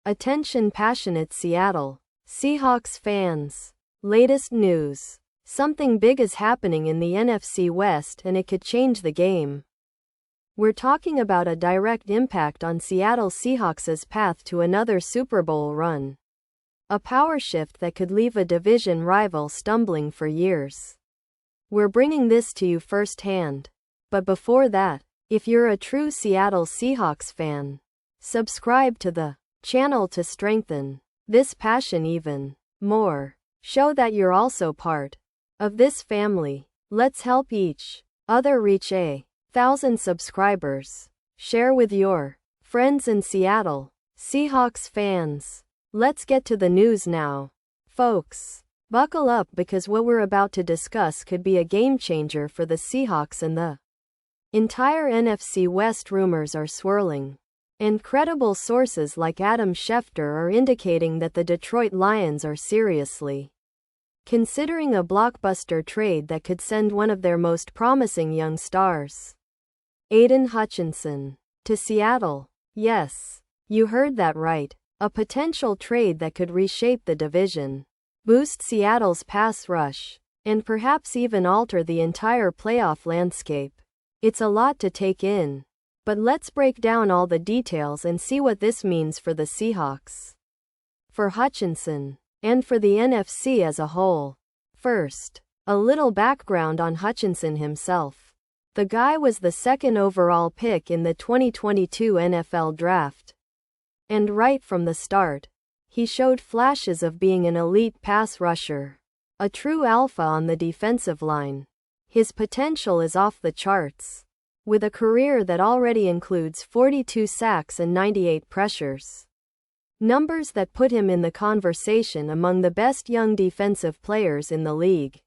Attention passionate Seattle Seahawks fans. Latest news. Something big is happening in the NFC West and it could change the game. We're talking about a direct impact on Seattle Seahawks' path to another Super Bowl run. A power shift that could leave a division rival stumbling for years. We're bringing this to you firsthand. But before that, if you're a true Seattle Seahawks fan, subscribe to the channel to strengthen this passion even more. Show that you're also part of this family. Let's help each other reach 1,000 subscribers. Share with your friends in Seattle Seahawks fans. Let's get to the news now. Folks, buckle up because what we're about to discuss could be a game changer for the Seahawks and the entire NFC West. Rumors are swirling, and credible sources like Adam Schefter are indicating that the Detroit Lions are seriously considering a blockbuster trade that could send one of their most promising young stars, Aiden Hutchinson, to Seattle. Yes, you heard that right. A potential trade that could reshape the division, boost Seattle's pass rush, and perhaps even alter the entire playoff landscape. It's a lot to take in. But let's break down all the details and see what this means for the Seahawks, for Hutchinson, and for the NFC as a whole. First, a little background on Hutchinson himself. The guy was the second overall pick in the 2022 NFL Draft. And right from the start, he showed flashes of being an elite pass rusher, a true alpha on the defensive line. His potential is off the charts, with a career that already includes 42 sacks and 98 pressures. Numbers that put him in the conversation among the best young defensive players in the league.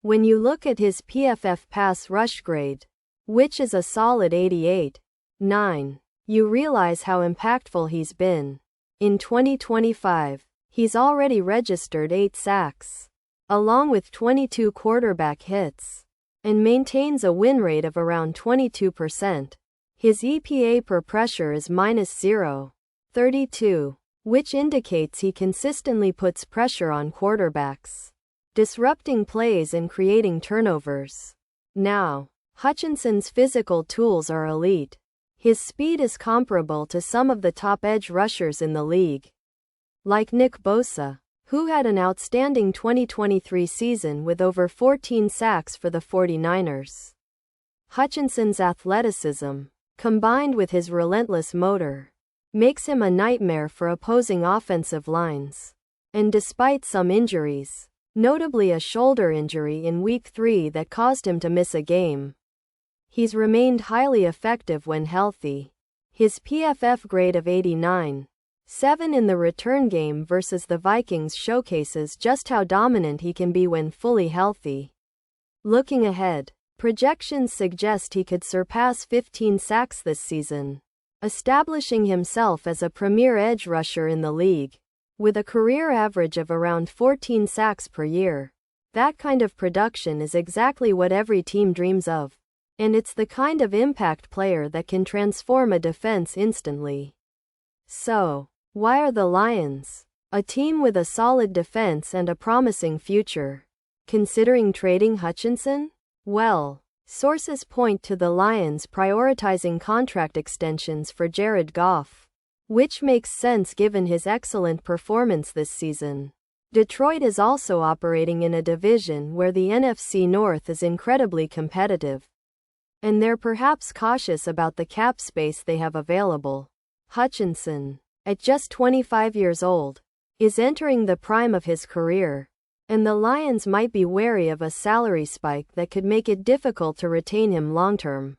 When you look at his PFF pass rush grade, which is a solid 88.9, you realize how impactful he's been. In 2025, he's already registered 8 sacks, along with 22 quarterback hits, and maintains a win rate of around 22%. His EPA per pressure is -0.32, which indicates he consistently puts pressure on quarterbacks, disrupting plays and creating turnovers. Now, Hutchinson's physical tools are elite. His speed is comparable to some of the top edge rushers in the league, like Nick Bosa, who had an outstanding 2023 season with over 14 sacks for the 49ers. Hutchinson's athleticism, combined with his relentless motor, makes him a nightmare for opposing offensive lines. And despite some injuries, notably a shoulder injury in Week 3 that caused him to miss a game, he's remained highly effective when healthy. His PFF grade of 89.7 in the return game versus the Vikings showcases just how dominant he can be when fully healthy. Looking ahead, projections suggest he could surpass 15 sacks this season, establishing himself as a premier edge rusher in the league. With a career average of around 14 sacks per year, that kind of production is exactly what every team dreams of. And it's the kind of impact player that can transform a defense instantly. So, why are the Lions, a team with a solid defense and a promising future, considering trading Hutchinson? Well, sources point to the Lions prioritizing contract extensions for Jared Goff, which makes sense given his excellent performance this season. Detroit is also operating in a division where the NFC North is incredibly competitive, and they're perhaps cautious about the cap space they have available. Hutchinson, at just 25 years old, is entering the prime of his career, and the Lions might be wary of a salary spike that could make it difficult to retain him long-term,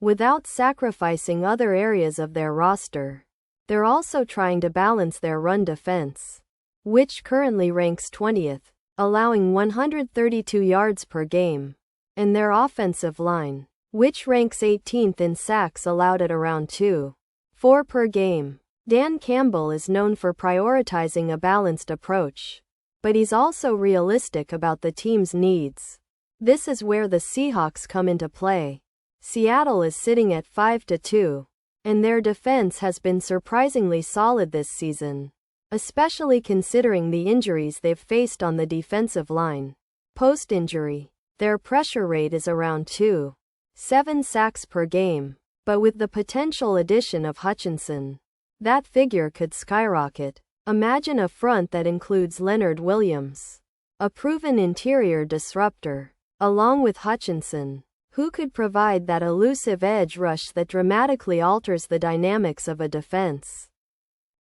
without sacrificing other areas of their roster. They're also trying to balance their run defense, which currently ranks 20th, allowing 132 yards per game, and their offensive line, which ranks 18th in sacks allowed at around 2.4 per game. Dan Campbell is known for prioritizing a balanced approach, but he's also realistic about the team's needs. This is where the Seahawks come into play. Seattle is sitting at 5-2, and their defense has been surprisingly solid this season, especially considering the injuries they've faced on the defensive line. Post-injury, their pressure rate is around 2.7 sacks per game, but with the potential addition of Hutchinson, that figure could skyrocket. Imagine a front that includes Leonard Williams, a proven interior disruptor, along with Hutchinson, who could provide that elusive edge rush that dramatically alters the dynamics of a defense.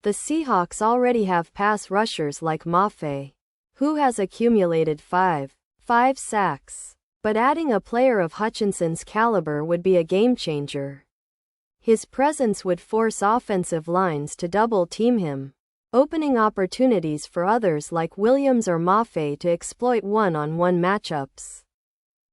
The Seahawks already have pass rushers like Mafe, who has accumulated 5 sacks, but adding a player of Hutchinson's caliber would be a game-changer. His presence would force offensive lines to double-team him, opening opportunities for others like Williams or Mafe to exploit one-on-one matchups.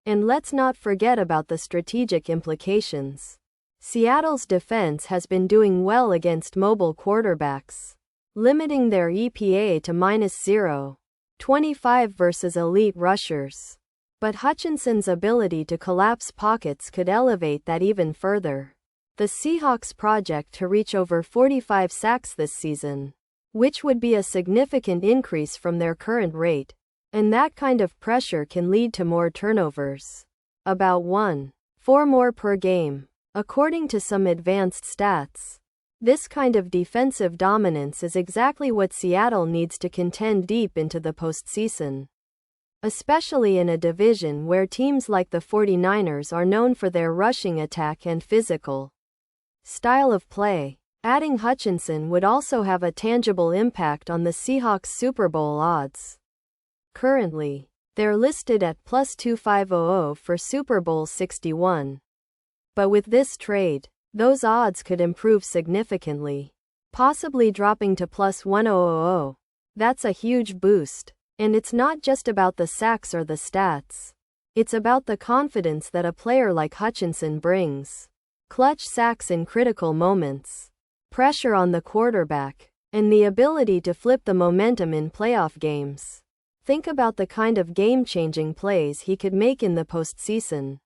And let's not forget about the strategic implications. Seattle's defense has been doing well against mobile quarterbacks, limiting their EPA to -0.25 versus elite rushers. But Hutchinson's ability to collapse pockets could elevate that even further. The Seahawks project to reach over 45 sacks this season, which would be a significant increase from their current rate. And that kind of pressure can lead to more turnovers. About 1.4 more per game, according to some advanced stats. This kind of defensive dominance is exactly what Seattle needs to contend deep into the postseason, especially in a division where teams like the 49ers are known for their rushing attack and physical style of play. Adding Hutchinson would also have a tangible impact on the Seahawks' Super Bowl odds. Currently, they're listed at +2,500 for Super Bowl 61. But with this trade, those odds could improve significantly, possibly dropping to +1,000. That's a huge boost. And it's not just about the sacks or the stats. It's about the confidence that a player like Hutchinson brings. Clutch sacks in critical moments, pressure on the quarterback, and the ability to flip the momentum in playoff games. Think about the kind of game-changing plays he could make in the postseason.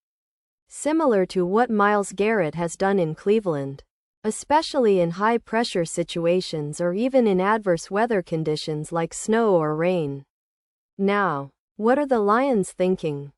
Similar to what Myles Garrett has done in Cleveland, especially in high-pressure situations or even in adverse weather conditions like snow or rain. Now, what are the Lions thinking?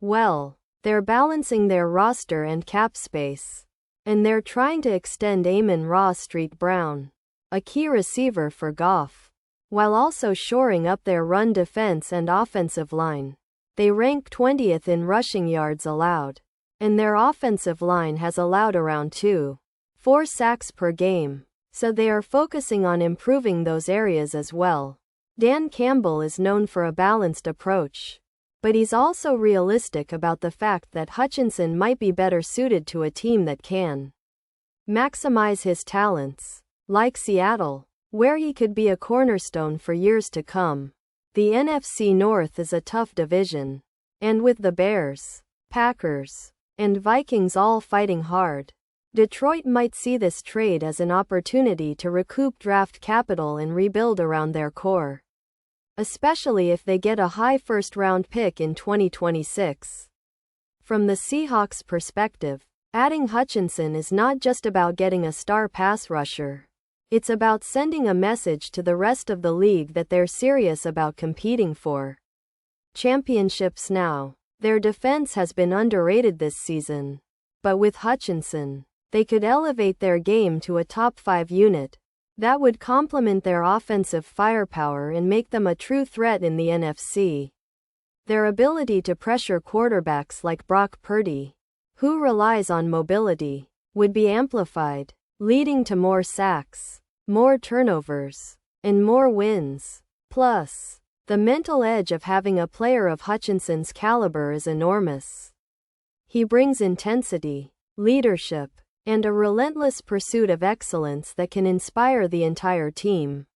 Well, they're balancing their roster and cap space. And they're trying to extend Amon-Ra St. Brown, a key receiver for Goff, while also shoring up their run defense and offensive line. They rank 20th in rushing yards allowed, and their offensive line has allowed around 2.4 sacks per game, so they are focusing on improving those areas as well. Dan Campbell is known for a balanced approach, but he's also realistic about the fact that Hutchinson might be better suited to a team that can maximize his talents, like Seattle, where he could be a cornerstone for years to come. The NFC North is a tough division, and with the Bears, Packers, and Vikings all fighting hard, Detroit might see this trade as an opportunity to recoup draft capital and rebuild around their core, especially if they get a high first-round pick in 2026. From the Seahawks' perspective, adding Hutchinson is not just about getting a star pass rusher. It's about sending a message to the rest of the league that they're serious about competing for championships now. Their defense has been underrated this season, but with Hutchinson, they could elevate their game to a top-5 unit. That would complement their offensive firepower and make them a true threat in the NFC. Their ability to pressure quarterbacks like Brock Purdy, who relies on mobility, would be amplified, leading to more sacks, more turnovers, and more wins. Plus, the mental edge of having a player of Hutchinson's caliber is enormous. He brings intensity, leadership, and a relentless pursuit of excellence that can inspire the entire team.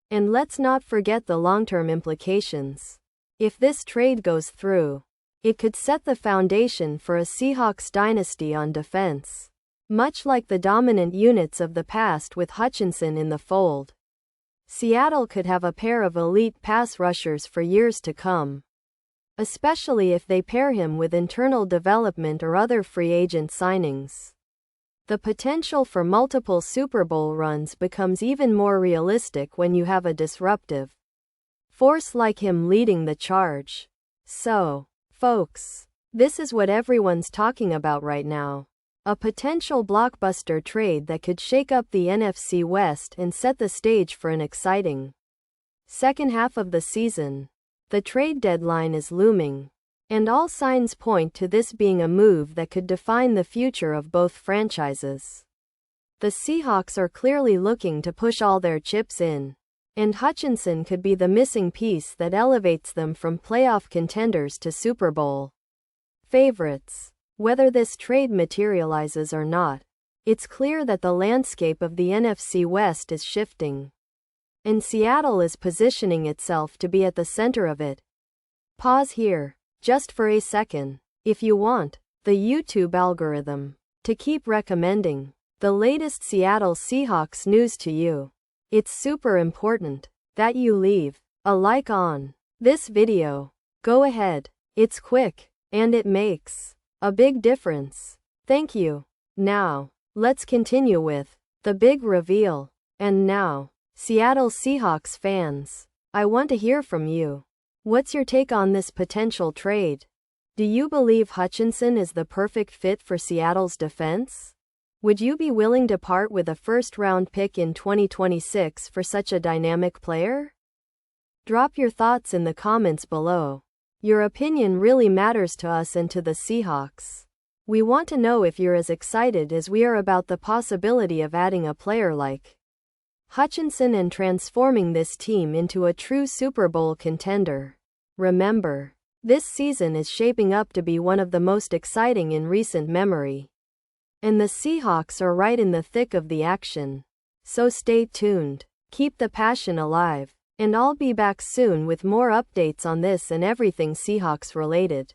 And let's not forget the long-term implications. If this trade goes through, it could set the foundation for a Seahawks dynasty on defense, much like the dominant units of the past with Hutchinson in the fold. Seattle could have a pair of elite pass rushers for years to come, especially if they pair him with internal development or other free agent signings. The potential for multiple Super Bowl runs becomes even more realistic when you have a disruptive force like him leading the charge. So, folks, this is what everyone's talking about right now. A potential blockbuster trade that could shake up the NFC West and set the stage for an exciting second half of the season. The trade deadline is looming, and all signs point to this being a move that could define the future of both franchises. The Seahawks are clearly looking to push all their chips in, and Hutchinson could be the missing piece that elevates them from playoff contenders to Super Bowl favorites. Whether this trade materializes or not, it's clear that the landscape of the NFC West is shifting, and Seattle is positioning itself to be at the center of it. Pause here, just for a second, if you want the YouTube algorithm to keep recommending the latest Seattle Seahawks news to you. It's super important that you leave a like on this video. Go ahead, it's quick, and it makes a big difference. Thank you. Now, let's continue with the big reveal. And now, Seattle Seahawks fans, I want to hear from you. What's your take on this potential trade? Do you believe Hutchinson is the perfect fit for Seattle's defense? Would you be willing to part with a first-round pick in 2026 for such a dynamic player? Drop your thoughts in the comments below. Your opinion really matters to us and to the Seahawks. We want to know if you're as excited as we are about the possibility of adding a player like Hutchinson and transforming this team into a true Super Bowl contender. Remember, this season is shaping up to be one of the most exciting in recent memory, and the Seahawks are right in the thick of the action. So stay tuned, keep the passion alive, and I'll be back soon with more updates on this and everything Seahawks related.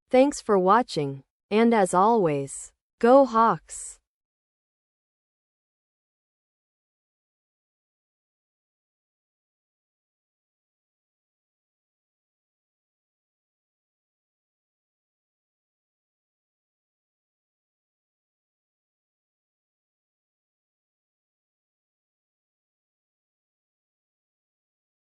Thanks for watching, and as always, go Hawks!